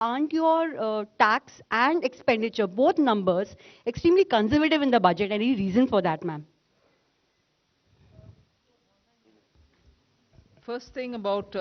Aren't your tax and expenditure, both numbers, extremely conservative in the budget? Any reason for that, ma'am? First thing about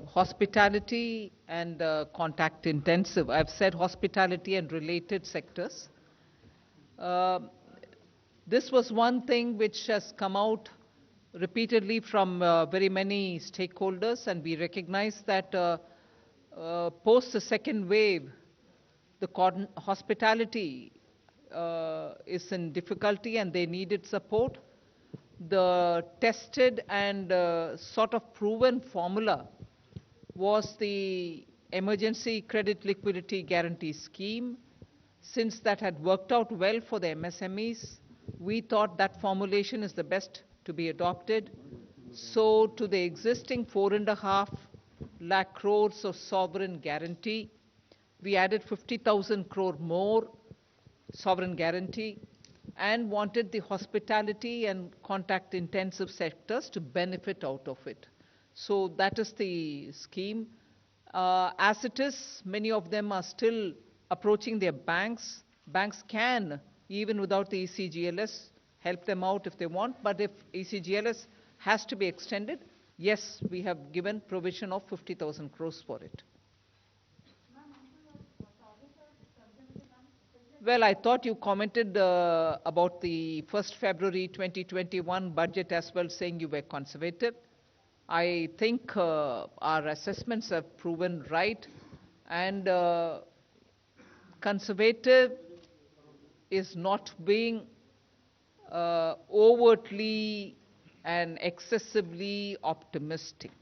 hospitality and contact intensive. I've said hospitality and related sectors. Uh, this was one thing which has come out repeatedly from very many stakeholders, and we recognize that post the second wave, the hospitality is in difficulty and they needed support. The tested and sort of proven formula was the emergency credit liquidity guarantee scheme. Since that had worked out well for the MSMEs, we thought that formulation is the best to be adopted. So to the existing 4.5 lakh crores of sovereign guarantee, we added 50,000 crore more sovereign guarantee and wanted the hospitality and contact intensive sectors to benefit out of it. So that is the scheme. As it is, many of them are still approaching their banks. Banks can, even without the ECGLS, help them out if they want. But if ECGLS has to be extended, yes, we have given provision of 50,000 crores for it. Well, I thought you commented about the 1st February 2021 budget as well, saying you were conservative. I think our assessments have proven right, and conservative is not being overtly and excessively optimistic.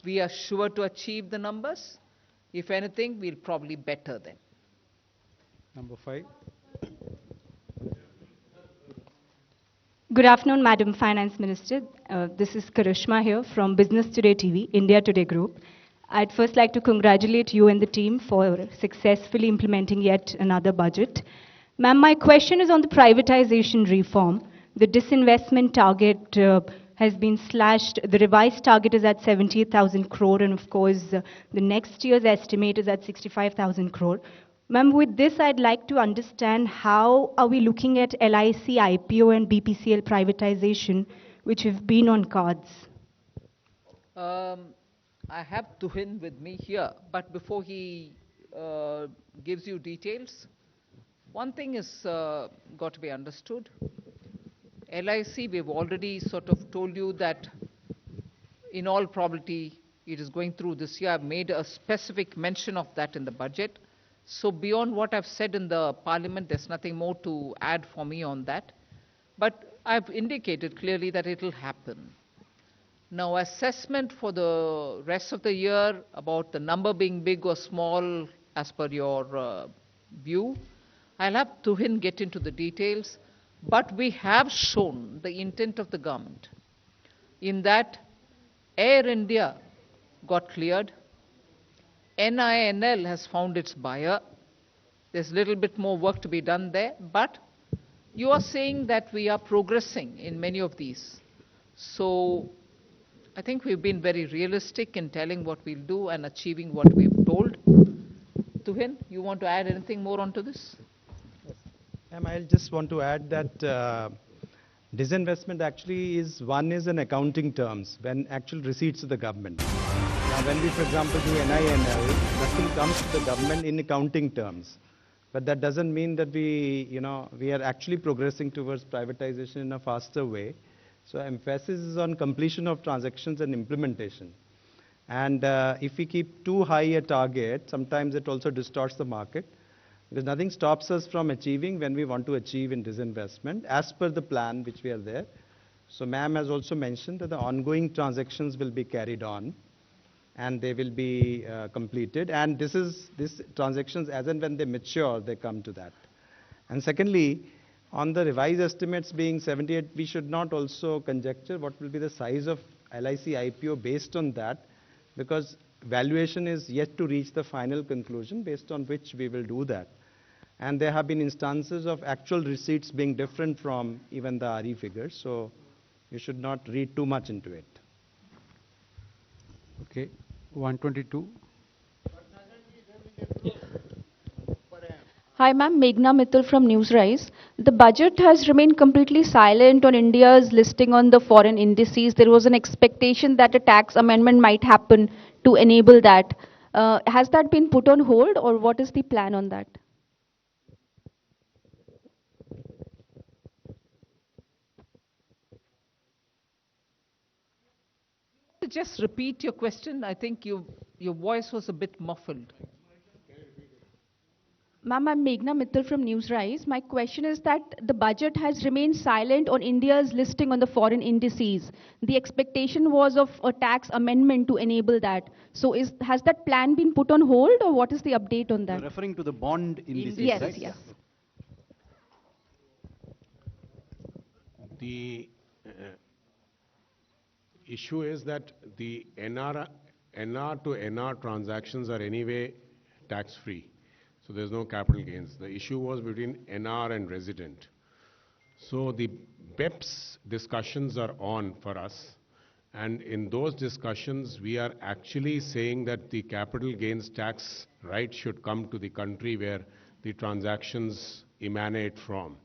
We are sure to achieve the numbers. If anything, we'll probably better them. Number 5. Good afternoon, Madam Finance Minister. This is Karishma here from Business Today TV, India Today Group. I'd first like to congratulate you and the team for successfully implementing yet another budget. Ma'am, my question is on the privatization reform. The disinvestment target has been slashed. The revised target is at 78,000 crore, and of course, the next year's estimate is at 65,000 crore. Ma'am, with this, I'd like to understand how are we looking at LIC, IPO, and BPCL privatization, which have been on cards? I have Tuhin with me here, but before he gives you details, one thing is got to be understood. LIC, we've already sort of told you that in all probability it is going through this year. I've made a specific mention of that in the budget. So beyond what I've said in the parliament, there's nothing more to add for me on that. But I've indicated clearly that it will happen. Now, assessment for the rest of the year about the number being big or small as per your view, I'll have Tuhin get into the details. But we have shown the intent of the government in that Air India got cleared. NINL has found its buyer. There's a little bit more work to be done there, but you are saying that we are progressing in many of these. So I think we've been very realistic in telling what we'll do and achieving what we've told. Tuhin, you want to add anything more onto this? Yes. I just want to add that disinvestment actually is in accounting terms, when actual receipts to the government. Now, when we, for example, do NINL, nothing comes to the government in accounting terms. But that doesn't mean that we are actually progressing towards privatization in a faster way. So emphasis is on completion of transactions and implementation. And if we keep too high a target, sometimes it also distorts the market, because nothing stops us from achieving when we want to achieve in disinvestment as per the plan which we are there. So ma'am has also mentioned that the ongoing transactions will be carried on and they will be completed. And these transactions, as and when they mature, they come to that. And secondly, on the revised estimates being 78, we should not also conjecture what will be the size of LIC IPO based on that, because valuation is yet to reach the final conclusion based on which we will do that. And there have been instances of actual receipts being different from even the RE figures, so you should not read too much into it. Okay, 122. Hi, ma'am. Meghna Mittal from Newsrise. The budget has remained completely silent on India's listing on the foreign indices. There was an expectation that a tax amendment might happen to enable that. Has that been put on hold, or what is the plan on that? Just repeat your question. I think your voice was a bit muffled. Ma'am, I'm Meghna Mittal from Newsrise. My question is that the budget has remained silent on India's listing on the foreign indices. The expectation was of a tax amendment to enable that. So has that plan been put on hold, or what is the update on that? You're referring to the bond indices, Yes, right? yes. The issue is that the NR to NR transactions are anyway tax-free. So there's no capital gains. The issue was between NR and resident. So the BEPS discussions are on for us. And in those discussions, we are actually saying that the capital gains tax right should come to the country where the transactions emanate from.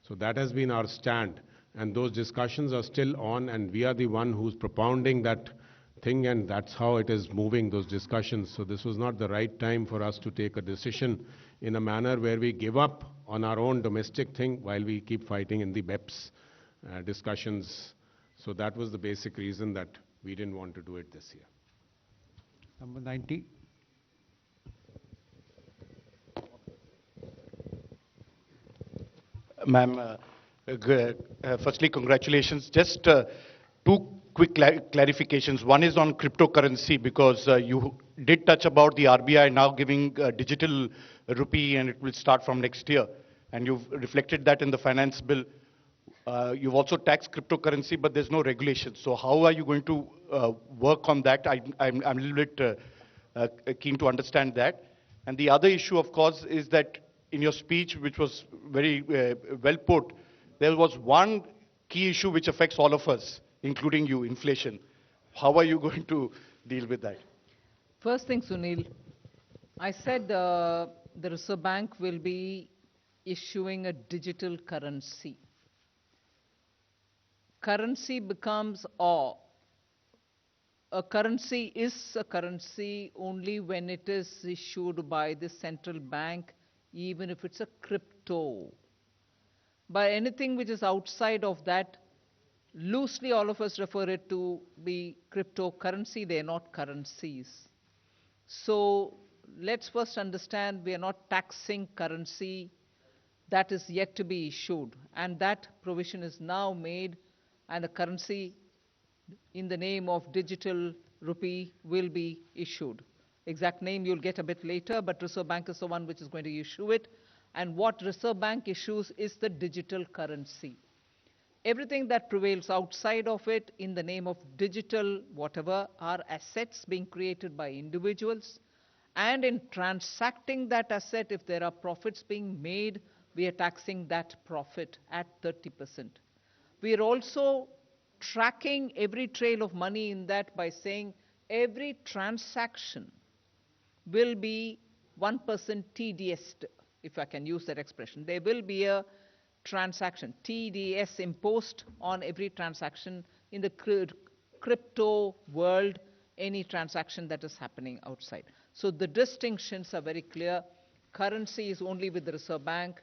So that has been our stand. And those discussions are still on, and we are the one who's propounding that thing, and that's how it is moving, those discussions. So this was not the right time for us to take a decision in a manner where we give up on our own domestic thing while we keep fighting in the BEPS discussions. So that was the basic reason that we didn't want to do it this year. Number 90. Ma'am, firstly, congratulations. Just two quick clarifications. One is on cryptocurrency, because you did touch about the RBI now giving digital rupee, and it will start from next year. And you've reflected that in the finance bill. You've also taxed cryptocurrency, but there's no regulation. So how are you going to work on that? I'm a little bit keen to understand that. And the other issue, of course, is that in your speech, which was very well put, there was one key issue which affects all of us, including you, inflation. How are you going to deal with that? First thing, Sunil, I said the Reserve Bank will be issuing a digital currency. Currency becomes a currency is a currency only when it is issued by the central bank, even if it's a crypto. But anything which is outside of that, loosely all of us refer it to be cryptocurrency. They are not currencies. So let's first understand we are not taxing currency that is yet to be issued, and that provision is now made, and the currency in the name of digital rupee will be issued. Exact name you'll get a bit later, but Reserve Bank is the one which is going to issue it. And what Reserve Bank issues is the digital currency. Everything that prevails outside of it in the name of digital whatever are assets being created by individuals. And in transacting that asset, if there are profits being made, we are taxing that profit at 30%. We are also tracking every trail of money in that by saying every transaction will be 1% TDS, if I can use that expression. There will be a transaction, TDS imposed on every transaction in the crypto world, any transaction that is happening outside. So the distinctions are very clear. Currency is only with the Reserve Bank.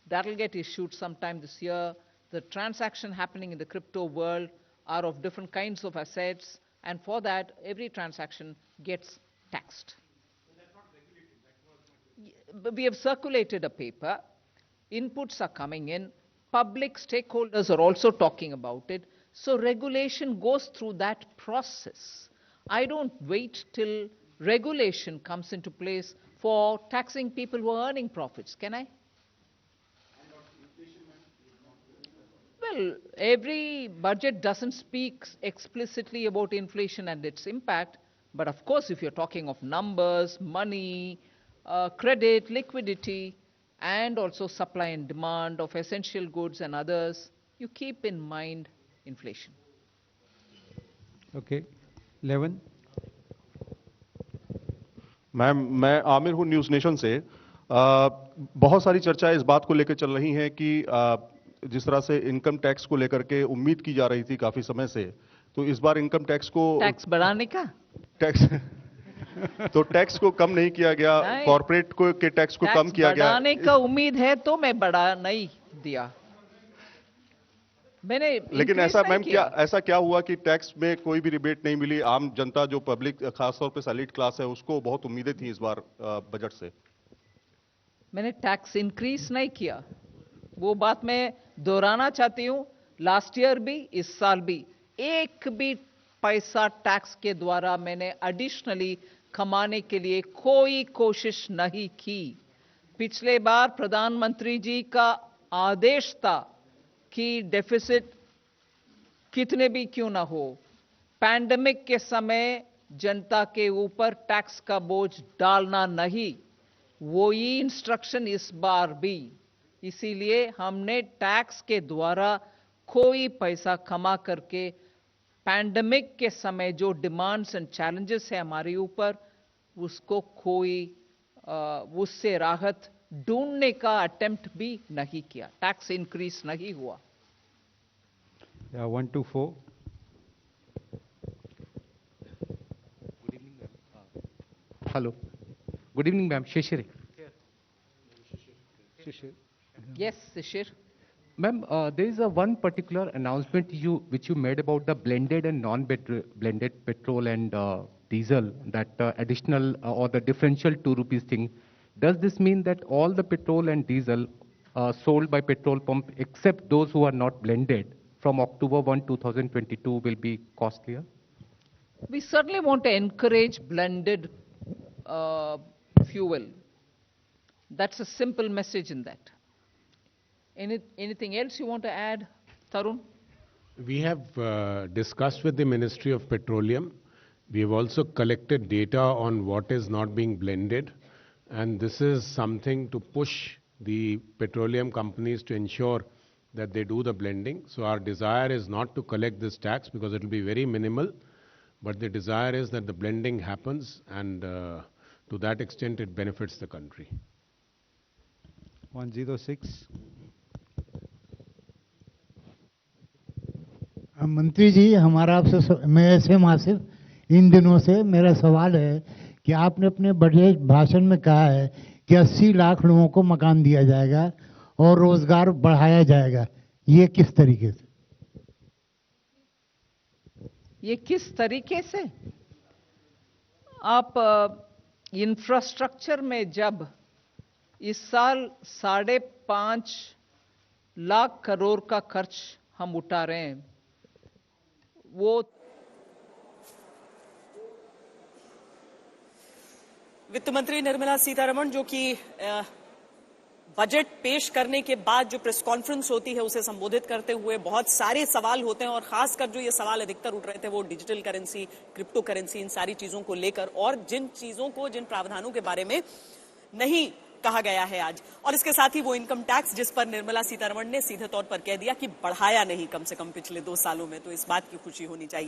That'll get issued sometime this year. The transaction happening in the crypto world are of different kinds of assets, and for that, every transaction gets taxed. We have circulated a paper. Inputs are coming in. Public stakeholders are also talking about it. So regulation goes through that process. I don't wait till regulation comes into place for taxing people who are earning profits, can I? Well, every budget doesn't speak explicitly about inflation and its impact, but of course, if you're talking of numbers, money, credit, liquidity, and also supply and demand of essential goods and others, you keep in mind inflation. Okay. 11. Ma'am, मैं आमिर हूँ news nation से। बहुत सारी चर्चा इस बात को लेकर चल रही है कि जिस तरह से इनकम टैक्स को लेकर के उम्मीद की जा रही थी काफी समय से, तो इस बार इनकम टैक्स को बढ़ाने का टैक्स को कम नहीं किया गया, कॉर्पोरेट को के टैक्स को कम किया गया। बढ़ाने का उम्मीद है तो मैं बढ़ा नहीं दिया मैंने। लेकिन ऐसा मैम ऐसा क्या हुआ कि टैक्स में कोई भी रिबेट नहीं मिली? आम जनता जो पब्लिक खासतौर पे सैलरीड क्लास है उसको बहुत उम्मीदें थी इस बार बजट से। मैंने टैक्स इंक्रीज नहीं किया, वो बात मैं दोहराना चाहती हूं। लास्ट ईयर भी, इस साल भी एक भी पैसा टैक्स के द्वारा मैंने एडिशनली कमाने के लिए कोई कोशिश नहीं की। पिछले बार प्रधानमंत्री जी का आदेश था कि डेफिसिट कितने भी क्यों ना हो, पैंडेमिक के समय जनता के ऊपर टैक्स का बोझ डालना नहीं, वही इंस्ट्रक्शन इस बार भी। इसीलिए हमने टैक्स के द्वारा कोई पैसा कमा करके पैंडेमिक के समय जो डिमांड्स एंड चैलेंजेस है हमारे ऊपर, उसको कोई उससे राहत ढूंढने का अटेम्प्ट भी नहीं किया। टैक्स इंक्रीज नहीं हुआ। 124। Hello. Good evening, ma'am. Shishir. Yes, Shishir. Ma'am, there is one particular announcement which you made about the blended and non-blended petrol and diesel, that additional or the differential 2 rupees thing. Does this mean that all the petrol and diesel sold by petrol pump, except those who are not blended, from October 1, 2022 will be costlier? We certainly want to encourage blended fuel. That's a simple message in that. Anything else you want to add, Tarun? We have discussed with the Ministry of Petroleum. We have also collected data on what is not being blended, and this is something to push the petroleum companies to ensure that they do the blending. So our desire is not to collect this tax because it will be very minimal, but the desire is that the blending happens, and to that extent it benefits the country. 106. मंत्री जी, हमारा आपसे मैं ऐसे मासिफ इन दिनों से मेरा सवाल है कि आपने अपने बजट भाषण में कहा है कि 80 लाख लोगों को मकान दिया जाएगा और रोजगार बढ़ाया जाएगा। ये किस तरीके से? ये किस तरीके से? आप इंफ्रास्ट्रक्चर में जब इस साल 5.5 लाख करोड़ का खर्च हम उठा रहे हैं, वो वित्त मंत्री निर्मला सीतारमण जो कि बजट पेश करने के बाद जो प्रेस कॉन्फ्रेंस होती है उसे संबोधित करते हुए बहुत सारे सवाल होते हैं, और खासकर जो ये सवाल अधिकतर उठ रहे थे वो डिजिटल करेंसी, क्रिप्टो करेंसी, इन सारी चीजों को लेकर, और जिन चीजों को, जिन प्रावधानों के बारे में नहीं कहा गया है आज। और इसके साथ ही वो इनकम टैक्स जिस पर निर्मला सीतारमण ने सीधे तौर पर कह दिया कि बढ़ाया नहीं कम से कम पिछले 2 सालों में, तो इस बात की खुशी होनी चाहिए।